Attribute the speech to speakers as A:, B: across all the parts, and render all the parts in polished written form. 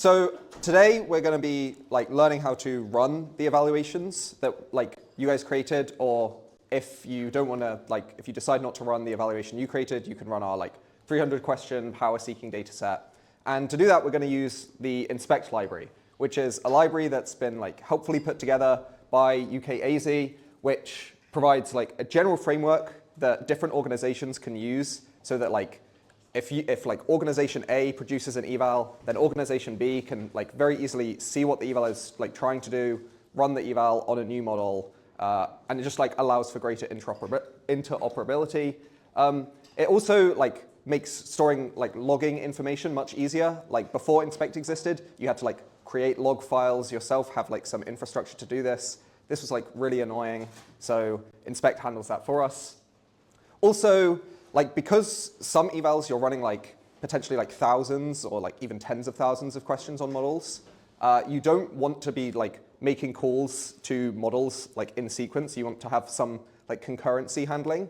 A: So today we're going to be learning how to run the evaluations that you guys created, or if you don't want to, if you decide not to run the evaluation you created, you can run our 300 question power seeking data set. And to do that, we're going to use the inspect library, which is a library that's been helpfully put together by UK AISI, which provides a general framework that different organizations can use, so that if organization A produces an eval, then organization B can very easily see what the eval is trying to do, run the eval on a new model, and it just allows for greater interoperability. It also makes storing logging information much easier. Before inspect existed, you had to create log files yourself, have some infrastructure to do this. This was really annoying, so inspect handles that for us. Also, because some evals you're running potentially thousands or even tens of thousands of questions on models, you don't want to be making calls to models in sequence. You want to have some concurrency handling,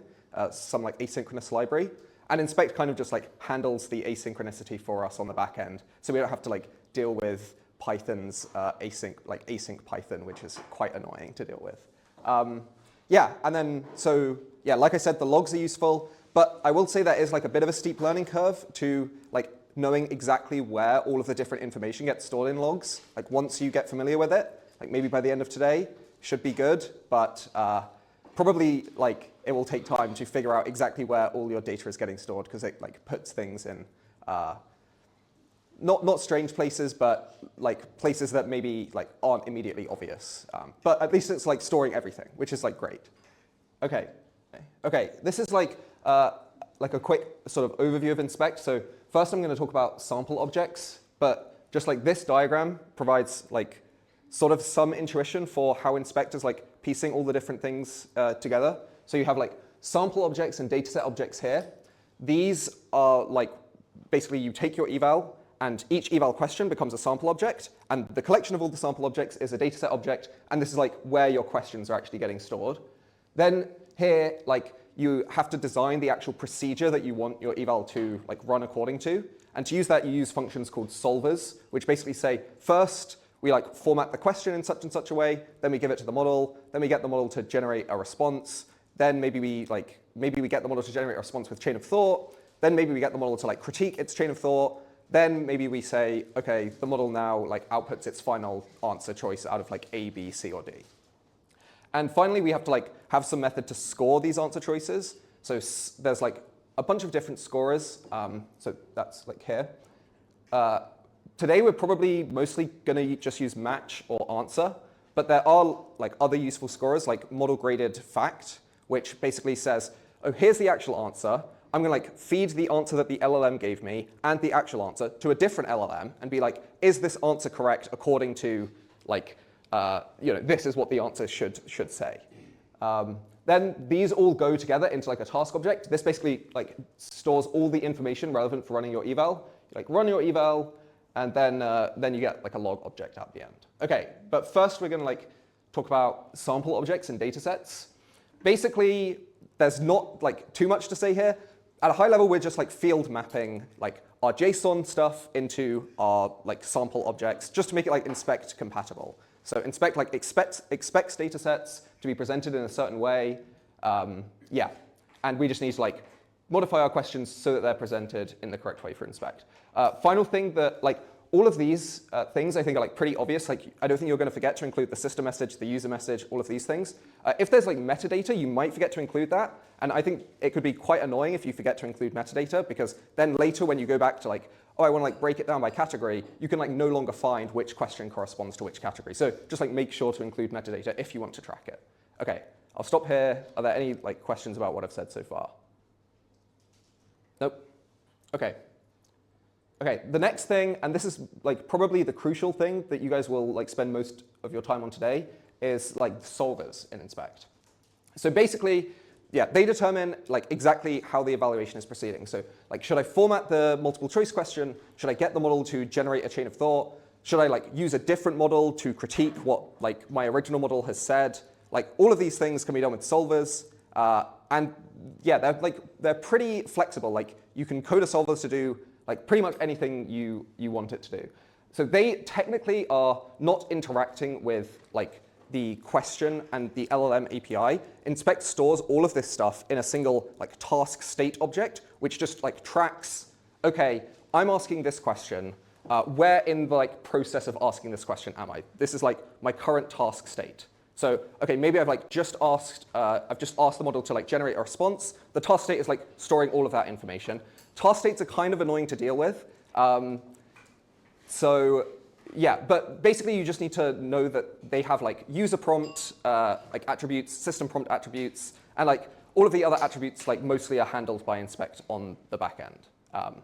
A: some asynchronous library. And inspect kind of just handles the asynchronicity for us on the back end, so we don't have to deal with Python's async Python, which is quite annoying to deal with. Yeah, and then like I said, the logs are useful. But I will say there is a bit of a steep learning curve to knowing exactly where all of the different information gets stored in logs. Once you get familiar with it, maybe by the end of today, should be good. But probably it will take time to figure out exactly where all your data is getting stored, because it puts things in not strange places, but places that maybe aren't immediately obvious. But at least it's storing everything, which is great. Okay, this is a quick sort of overview of inspect. So first I'm going to talk about sample objects, but just this diagram provides sort of some intuition for how inspect is piecing all the different things together. So you have sample objects and dataset objects here. These are basically you take your eval, and each eval question becomes a sample object, and the collection of all the sample objects is a dataset object, and this is where your questions are actually getting stored. Then here, you have to design the actual procedure that you want your eval to run according to. And to use that, you use functions called solvers, which basically say, first, we format the question in such and such a way, then we give it to the model, then we get the model to generate a response, then maybe we get the model to generate a response with chain of thought, then maybe we get the model to critique its chain of thought, then maybe we say, okay, the model now outputs its final answer choice out of A, B, C, or D. And finally, we have to have some method to score these answer choices. So there's a bunch of different scorers. So that's here. Today, we're probably mostly going to just use match or answer. But there are other useful scorers, like model graded fact, which basically says, oh, here's the actual answer. I'm going to feed the answer that the LLM gave me and the actual answer to a different LLM and be is this answer correct according to this is what the answer should say. Then these all go together into a task object. This basically stores all the information relevant for running your eval. You run your eval, and then you get a log object at the end. Okay, but first we're going to talk about sample objects and datasets. Basically, there's not too much to say here. At a high level, we're just field mapping our JSON stuff into our sample objects, just to make it inspect compatible. So inspect expects data sets to be presented in a certain way. Yeah, and we just need to modify our questions so that they're presented in the correct way for inspect. Final thing that all of these things I think are pretty obvious. I don't think you're going to forget to include the system message, the user message, all of these things. If there's metadata, you might forget to include that. And I think it could be quite annoying if you forget to include metadata, because then later when you go back to oh, I want to break it down by category, you can no longer find which question corresponds to which category. So just make sure to include metadata if you want to track it. Okay, I'll stop here. Are there any questions about what I've said so far? Nope. Okay. Okay, the next thing, and this is probably the crucial thing that you guys will spend most of your time on today, is solvers in inspect. So basically, yeah, they determine exactly how the evaluation is proceeding. So should I format the multiple choice question? Should I get the model to generate a chain of thought? Should I use a different model to critique what my original model has said? All of these things can be done with solvers. And yeah, they're pretty flexible. You can code a solver to do pretty much anything you want it to do. So they technically are not interacting with like the question and the LLM API. Inspect stores all of this stuff in a single like task state object, which just like tracks, okay, I'm asking this question. Where in the like process of asking this question am I? This is like my current task state. So, okay, maybe I've like just asked the model to like generate a response. The task state is like storing all of that information. Task states are kind of annoying to deal with. So yeah, but basically you just need to know that they have like user prompt like attributes, system prompt attributes, and like all of the other attributes like mostly are handled by inspect on the back end.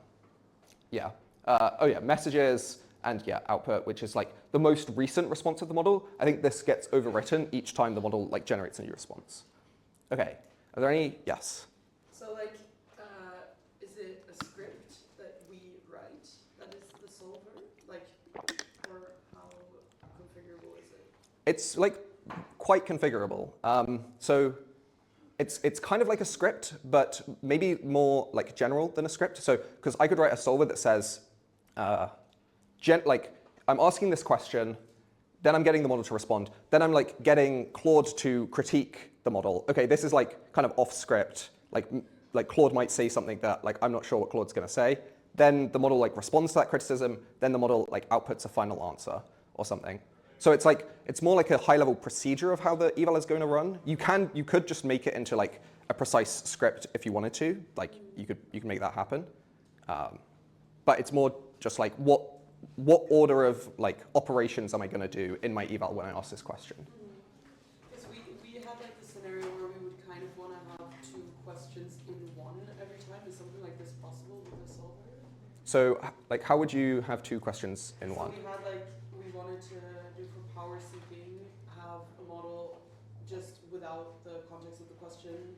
A: Yeah. Oh yeah, messages and yeah, output, which is like the most recent response of the model. I think this gets overwritten each time the model like generates a new response. Okay, are there any? Yes.
B: So like, is it a script that we write that is the solver? Like, or how configurable is it?
A: It's like quite configurable. So it's kind of like a script, but maybe more like general than a script. So because I could write a solver that says, like I'm asking this question, then I'm getting the model to respond, then I'm like getting Claude to critique the model. Okay, this is like kind of off script. Like Claude might say something that like I'm not sure what Claude's going to say. Then the model like responds to that criticism. Then the model like outputs a final answer or something. So it's like it's more like a high-level procedure of how the eval is going to run. You could just make it into like a precise script if you wanted to. Like you could make that happen. But it's more just like what order of like operations am I going to do in my eval when I ask this question?
B: Because we had like the scenario where we would kind of want to have two questions in one every time. Is something like this possible with the solver?
A: So like how would you have two questions in one?
B: So we had like we wanted to do for power seeking, have a model just without the context of the question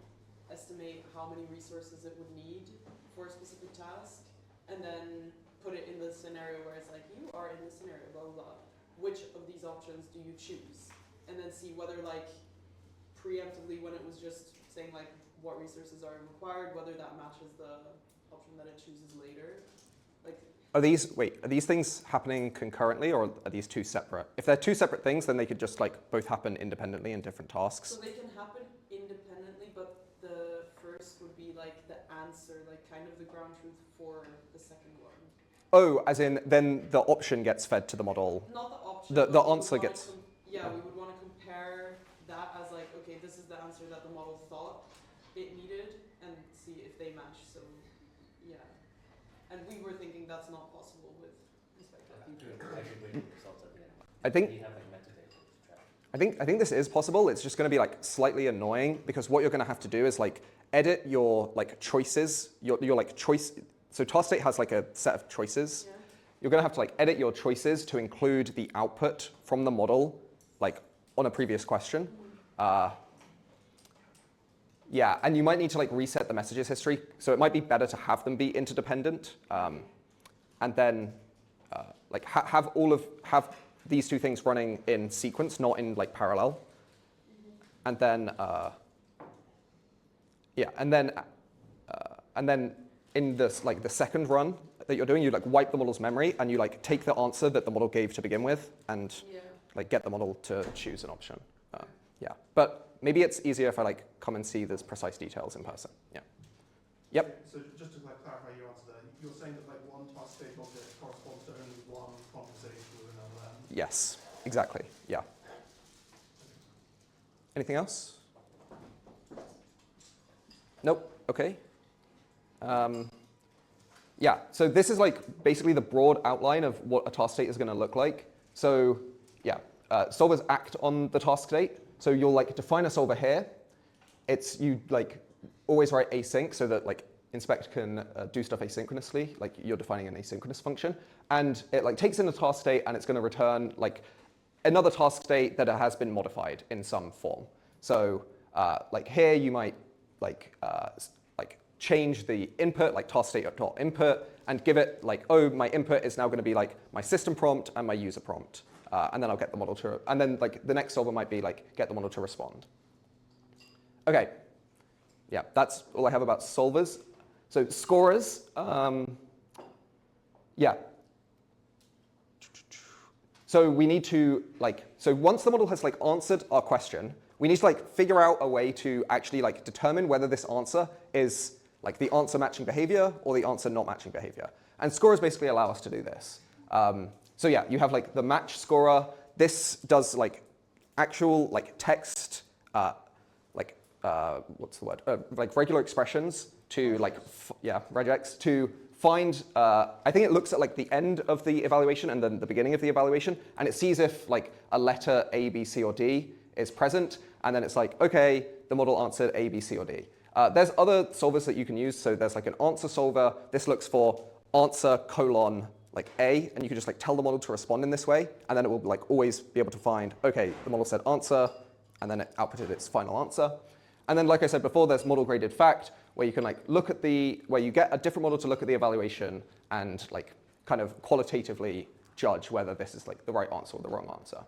B: estimate how many resources it would need for a specific task, and then put it in the scenario where it's like, you are in this scenario, blah, blah, blah. Which of these options do you choose? And then see whether like preemptively when it was just saying like what resources are required, whether that matches the option that it chooses later. Like,
A: Are these things happening concurrently or are these two separate? If they're two separate things, then they could just like both happen independently in different tasks.
B: so they can happen independently, but the first would be like the answer, like kind of the ground truth for the second one.
A: Oh, as in then the option gets fed to the model.
B: Not the option.
A: The answer gets.
B: Yeah, we would want to compare that as like, okay, this is the answer that the model thought it needed, and see if they match. So, yeah. And we were thinking that's not possible with inspector.
A: I think this is possible. It's just going to be like slightly annoying because what you're going to have to do is like edit your like choices, your like choice. So task state has like a set of choices. Yeah. You're going to have to like edit your choices to include the output from the model, like on a previous question. Yeah, and you might need to like reset the messages history. So it might be better to have them be interdependent, and then like have these two things running in sequence, not in like parallel. And then yeah, and then in this like the second run that you're doing, you like wipe the model's memory and you like take the answer that the model gave to begin with and like get the model to choose an option. Yeah, but maybe it's easier if I like come and see those precise details in person. Yeah. Yep.
C: So just to like clarify your answer there, you're saying that like one task state object corresponds to only one conversation with an LLM?
A: Yes, exactly. Yeah. Anything else? Nope. Okay. Yeah, so this is like basically the broad outline of what a task state is going to look like. So yeah, solvers act on the task state. So you'll like define a solver here. You like always write async so that like inspect can do stuff asynchronously, like you're defining an asynchronous function. And it like takes in a task state and it's going to return like another task state that has been modified in some form. So like here you might like change the input, like task state.input, and give it like, oh, my input is now going to be like my system prompt and my user prompt. And then I'll get the model to, and then like the next solver might be like, get the model to respond. Okay, yeah, that's all I have about solvers. So scorers, yeah. So we need to so once the model has answered our question, we need to figure out a way to actually determine whether this answer is the answer matching behavior or the answer not matching behavior. And scorers basically allow us to do this. So yeah, you have the match scorer. This does actual text, what's the word? Regular expressions to regex to find, I think it looks at the end of the evaluation and then the beginning of the evaluation, and it sees if a letter A, B, C, or D is present, and then it's okay, the model answered A, B, C, or D. There's other solvers that you can use, so there's an answer solver. This looks for answer colon A, and you can just tell the model to respond in this way, and then it will always be able to find, okay, the model said answer, and then it outputted its final answer. And then, like I said before, there's model graded fact, where you can look at where you get a different model to look at the evaluation and kind of qualitatively judge whether this is the right answer or the wrong answer.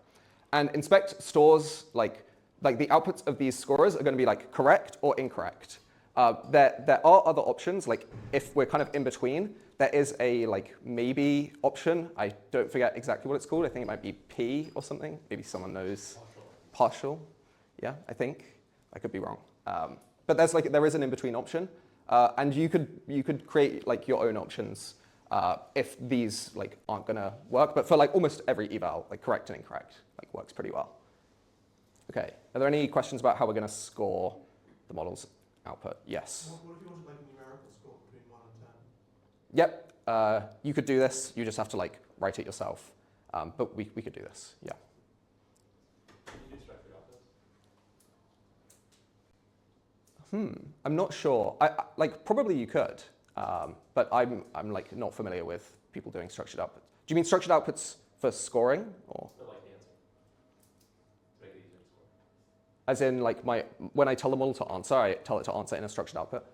A: And inspect stores the outputs of these scorers are going to be correct or incorrect. There are other options, if we're kind of in between, there is a maybe option. I don't forget exactly what it's called. I think it might be P or something. Maybe someone knows. Partial. Yeah, I think. I could be wrong. But there is an in-between option, and you could create your own options if these aren't gonna work. But for almost every eval, correct and incorrect works pretty well. Okay. Are there any questions about how we're gonna score the model's output? Yes.
C: What if you wanted a numerical score between 1 and 10?
A: Yep. You could do this. You just have to write it yourself. But we could do this. Yeah. I'm not sure. Probably you could, but I'm not familiar with people doing structured outputs. Do you mean structured outputs for scoring, or?
D: For the answer. To make it easier to score.
A: As in when I tell the model to answer, I tell it to answer in a structured output.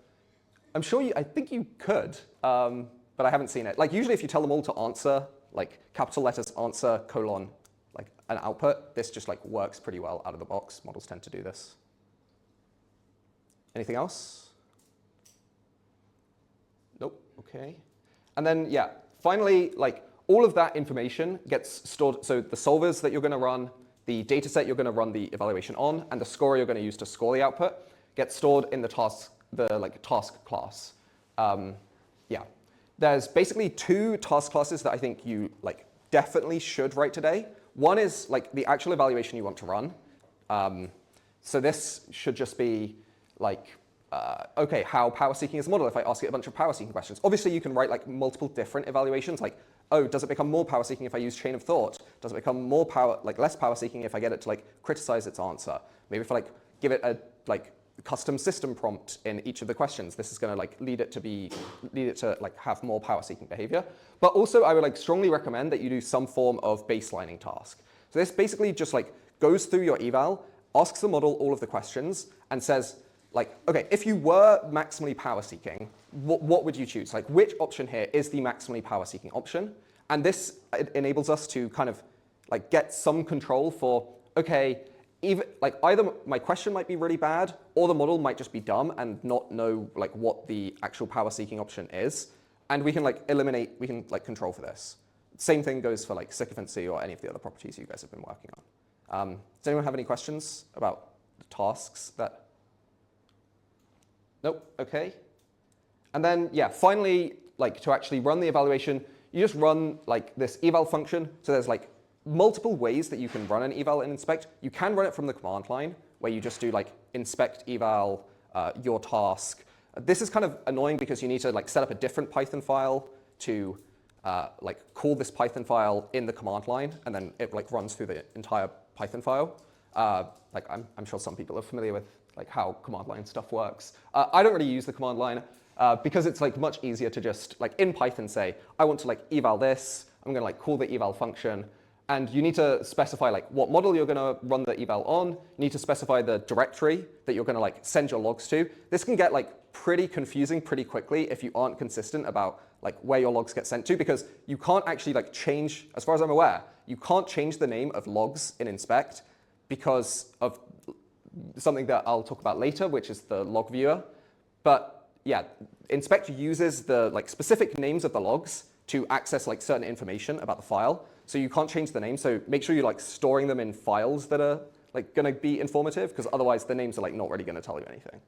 A: I'm sure I think you could, but I haven't seen it. Usually if you tell the model to answer capital letters answer colon an output, this just works pretty well out of the box. Models tend to do this. Anything else? Nope. Okay. And then, yeah, finally, all of that information gets stored. So the solvers that you're going to run, the data set you're going to run the evaluation on, and the scorer you're going to use to score the output get stored in the task class. Yeah. There's basically two task classes that I think you definitely should write today. One is the actual evaluation you want to run. So this should just be okay, how power seeking is a model if I ask it a bunch of power seeking questions. Obviously, you can write multiple different evaluations, oh, does it become more power seeking if I use chain of thought? Does it become more power, less power seeking if I get it to criticize its answer? Maybe if I give it a custom system prompt in each of the questions, this is going to lead it to have more power seeking behavior. But also, I would strongly recommend that you do some form of baselining task. So this basically just goes through your eval, asks the model all of the questions, and says, okay, if you were maximally power seeking, what would you choose? Which option here is the maximally power seeking option? And this enables us to kind of get some control for, okay, either my question might be really bad, or the model might just be dumb and not know what the actual power seeking option is. And we can control for this. Same thing goes for sycophancy or any of the other properties you guys have been working on. Does anyone have any questions about the tasks that? Nope, okay. And then, yeah, finally, to actually run the evaluation, you just run this eval function. So there's multiple ways that you can run an eval and inspect. You can run it from the command line, where you just do inspect eval your task. This is kind of annoying because you need to set up a different Python file to call this Python file in the command line, and then it runs through the entire Python file. I'm sure some people are familiar with how command line stuff works. I don't really use the command line because it's much easier to just in Python say, I want to eval this. I'm going to call the eval function. And you need to specify what model you're going to run the eval on. You need to specify the directory that you're going to send your logs to. This can get pretty confusing pretty quickly if you aren't consistent about where your logs get sent to, because you can't actually change, as far as I'm aware, you can't change the name of logs in inspect because of something that I'll talk about later, which is the log viewer. But yeah, inspect uses the specific names of the logs to access certain information about the file. so you can't change the name. So make sure you're like storing them in files that are like going to be informative, because otherwise the names are like not really going to tell you anything.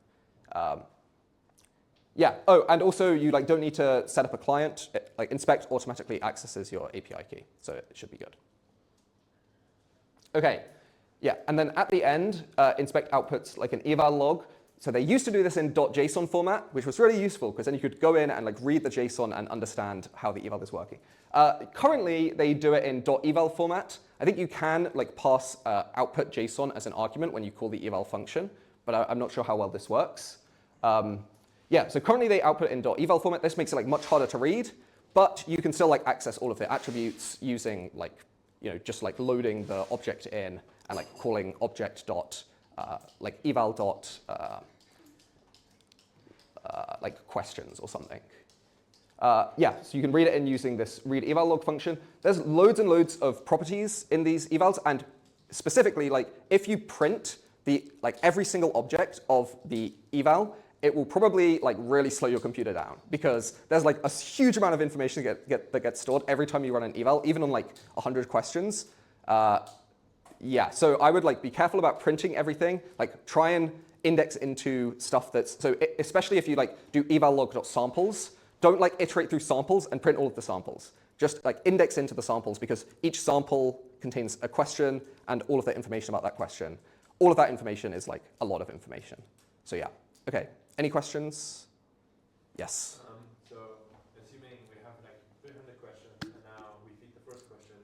A: Yeah. Oh, and also you like don't need to set up a client. Like inspect automatically accesses your API key, so it should be good. Okay. Yeah, and then at the end, inspect outputs like an eval log. So they used to do this in .json format, which was really useful because then you could go in and like read the JSON and understand how the eval is working. Currently, they do it in .eval format. I think you can like pass output JSON as an argument when you call the eval function, but I'm not sure how well this works. Yeah, so currently they output in .eval format. This makes it like much harder to read, but you can still like access all of the attributes using like, you know, just like loading the object in and like calling object dot like eval dot like questions or something. Yeah, so you can read it in using this read eval log function. There's loads and loads of properties in these evals, and specifically, like if you print the like every single object of the eval, it will probably like really slow your computer down because there's like a huge amount of information that gets stored every time you run an eval, even on like 100 questions. Yeah, so I would like be careful about printing everything. Like try and index into stuff that's, so especially if you like do eval log.samples, don't like iterate through samples and print all of the samples. Just like index into the samples because each sample contains a question and all of the information about that question. All of that information is like a lot of information. So yeah, okay. Any questions? Yes.
D: So assuming we have like 300 questions and now we feed the first question,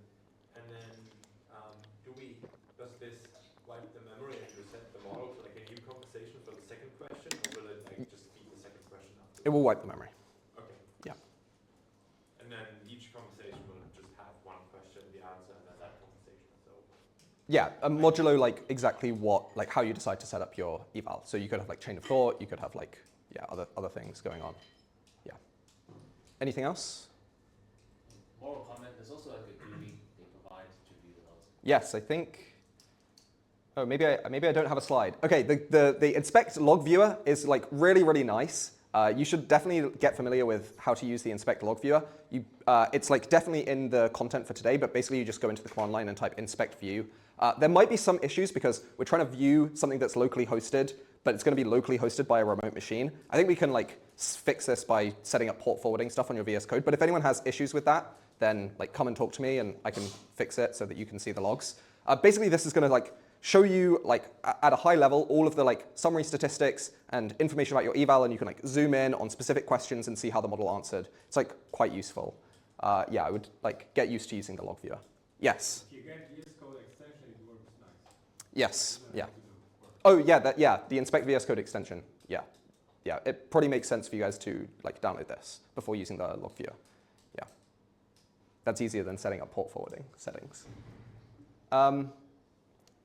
D: and then does this wipe the memory and reset the model to like a new conversation for the second question, or will it like just feed the second question after?
A: It will wipe the memory.
D: Okay.
A: Yeah.
D: And then each conversation will just have one question, the answer, and then that conversation is over.
A: Yeah, modulo like exactly what, like how you decide to set up your eval. So you could have like chain of thought, you could have like, yeah, other things going on. Yeah. Anything else?
E: Moral comment, there's also like a GUI they provide to view the notes.
A: Yes, I think. Oh, maybe I don't have a slide. Okay, the inspect log viewer is like really, really nice. You should definitely get familiar with how to use the inspect log viewer. It's like definitely in the content for today, but basically you just go into the command line and type inspect view. There might be some issues because we're trying to view something that's locally hosted, but it's going to be locally hosted by a remote machine. I think we can like fix this by setting up port forwarding stuff on your VS Code. But if anyone has issues with that, then like come and talk to me and I can fix it so that you can see the logs. Basically, this is going to like show you like at a high level all of the like summary statistics and information about your eval, and you can like zoom in on specific questions and see how the model answered. It's like quite useful. Yeah, I would like get used to using the log viewer. Yes.
F: If you get VS Code extension, it works nice.
A: Yes. Yeah. Oh yeah, yeah. The inspect VS Code extension. Yeah. Yeah. It probably makes sense for you guys to like download this before using the log viewer. Yeah. That's easier than setting up port forwarding settings.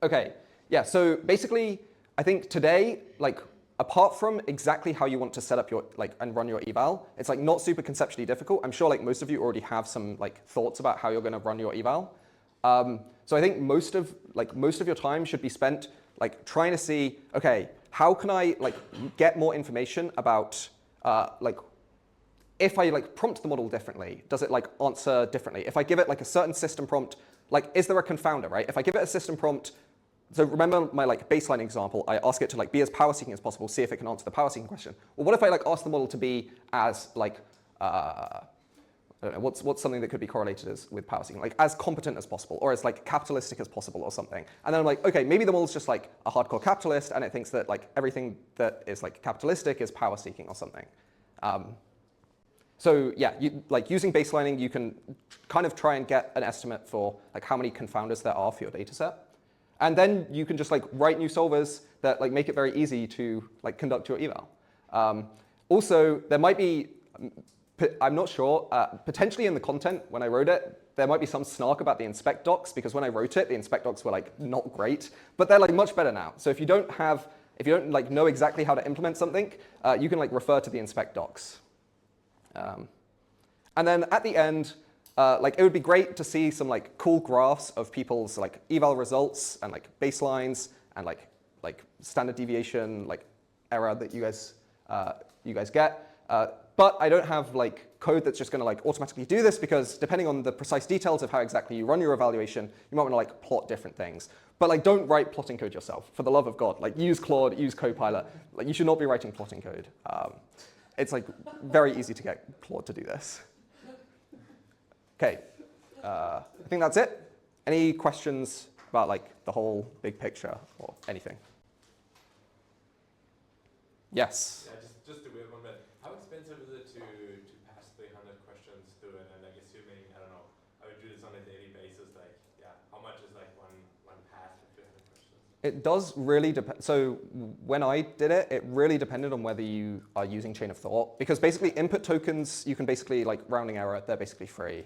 A: Okay, yeah, so basically, I think today, like, apart from exactly how you want to set up your, like, and run your eval, it's, like, not super conceptually difficult. I'm sure, like, most of you already have some, like, thoughts about how you're going to run your eval. So I think most of your time should be spent, like, trying to see, okay, how can I, like, get more information about, like, if I, like, prompt the model differently, does it, like, answer differently? If I give it, like, a certain system prompt, like, is there a confounder, right? If I give it a system prompt, so remember my like baseline example, I ask it to like be as power seeking as possible, see if it can answer the power seeking question. Well, what if I like ask the model to be as like, I don't know, what's something that could be correlated with power seeking, like as competent as possible, or as like capitalistic as possible or something. And then I'm like, okay, maybe the model's just like a hardcore capitalist and it thinks that like everything that is like capitalistic is power seeking or something. So yeah, like using baselining, you can kind of try and get an estimate for like how many confounders there are for your data set. And then you can just like write new solvers that like make it very easy to like conduct your eval. Also, there might be, I'm not sure, potentially in the content when I wrote it, there might be some snark about the inspect docs because when I wrote it, the inspect docs were like not great, but they're like much better now. So if you don't like know exactly how to implement something, you can like refer to the inspect docs. And then at the end, like it would be great to see some like cool graphs of people's like eval results and like baselines and like standard deviation like error that you guys get. but I don't have like code that's just going to like automatically do this, because depending on the precise details of how exactly you run your evaluation, you might want to like plot different things. But like, don't write plotting code yourself, for the love of God. Like, use Claude, use Copilot. Like, you should not be writing plotting code. It's like very easy to get Claude to do this. Okay, I think that's it. Any questions about like the whole big picture or anything? Yes.
D: Yeah, just a weird one, but how expensive is it to pass the 100 questions through it? And like, assuming, I don't know, I would do this on a daily basis, like, yeah, how much is like one pass for 200 questions?
A: It does really depend. So when I did it, it really depended on whether you are using chain of thought, because basically input tokens, you can basically like rounding error, they're basically free.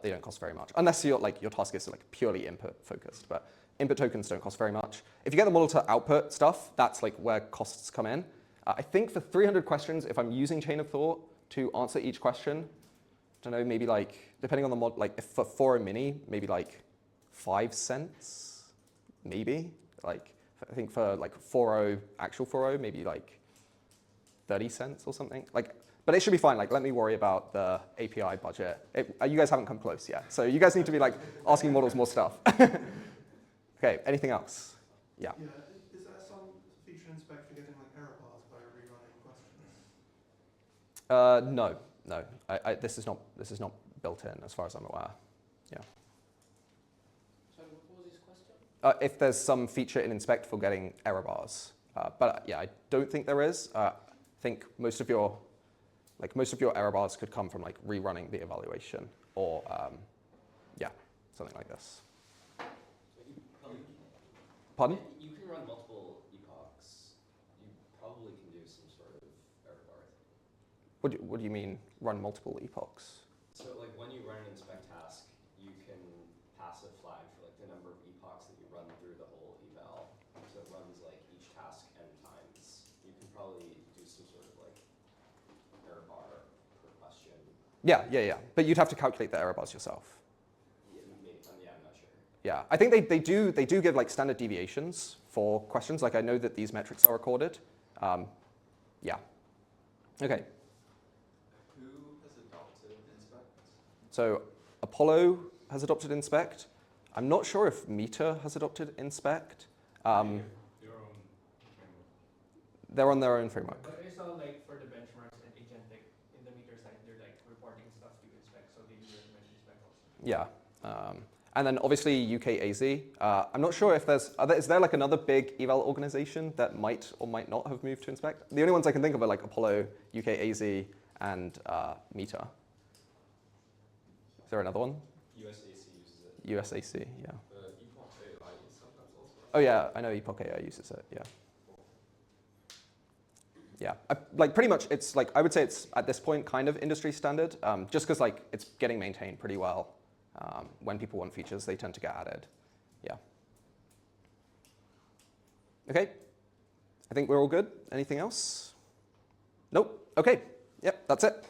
A: They don't cost very much, unless your task is like purely input focused. But input tokens don't cost very much. If you get the model to output stuff, that's like where costs come in. I think for 300 questions, if I'm using chain of thought to answer each question, I don't know, maybe like, depending on the mod, like if for 4.0 mini, maybe like 5 cents, maybe. Like, I think for like 4.0, actual 4.0, maybe like 30 cents or something. Like, but it should be fine. Like, let me worry about the API budget. You guys haven't come close yet. So you guys need to be like asking models more stuff. Okay, anything else? Yeah.
C: Yeah, is there some feature in spec for getting like error bars by rerunning questions?
A: No. This is not built in as far as I'm aware. Yeah.
E: Sorry, what was his question?
A: If there's some feature in inspect for getting error bars, but yeah, I don't think there is. I think most of your error bars could come from like rerunning the evaluation or yeah, something like this. Pardon?
E: You can run multiple epochs. You probably can do some sort of error bar.
A: What do you mean, run multiple epochs?
E: So like when you run an inspect task, you can pass a flag for like the number of epochs that you run through the whole eval. So it runs like each task n times. You can probably do some sort of like error bar per question.
A: Yeah. But you'd have to calculate the error bars yourself.
E: Yeah, I'm not sure.
A: Yeah, I think they do give like standard deviations for questions. Like I know that these metrics are recorded. Yeah. Okay.
G: Who has adopted inspect?
A: So Apollo has adopted inspect. I'm not sure if Meter has adopted inspect.
F: Their own framework.
A: They're on their own framework.
H: But I saw like for the benchmarks and agentic in the meter side, they're like reporting stuff to inspect, so they do recommend inspect also.
A: Yeah. And then obviously UK AISI. I'm not sure if is there like another big eval organization that might or might not have moved to inspect? The only ones I can think of are like Apollo, UK AISI, and Meter. Is there another one?
G: USAC uses it.
A: USAC, yeah.
G: Epoch AI sometimes also.
A: Oh yeah, I know Epoch AI uses it, yeah. Yeah, like pretty much it's like, I would say it's at this point kind of industry standard, just because like it's getting maintained pretty well. When people want features, they tend to get added. Yeah. Okay. I think we're all good. Anything else? Nope. Okay. Yep, that's it.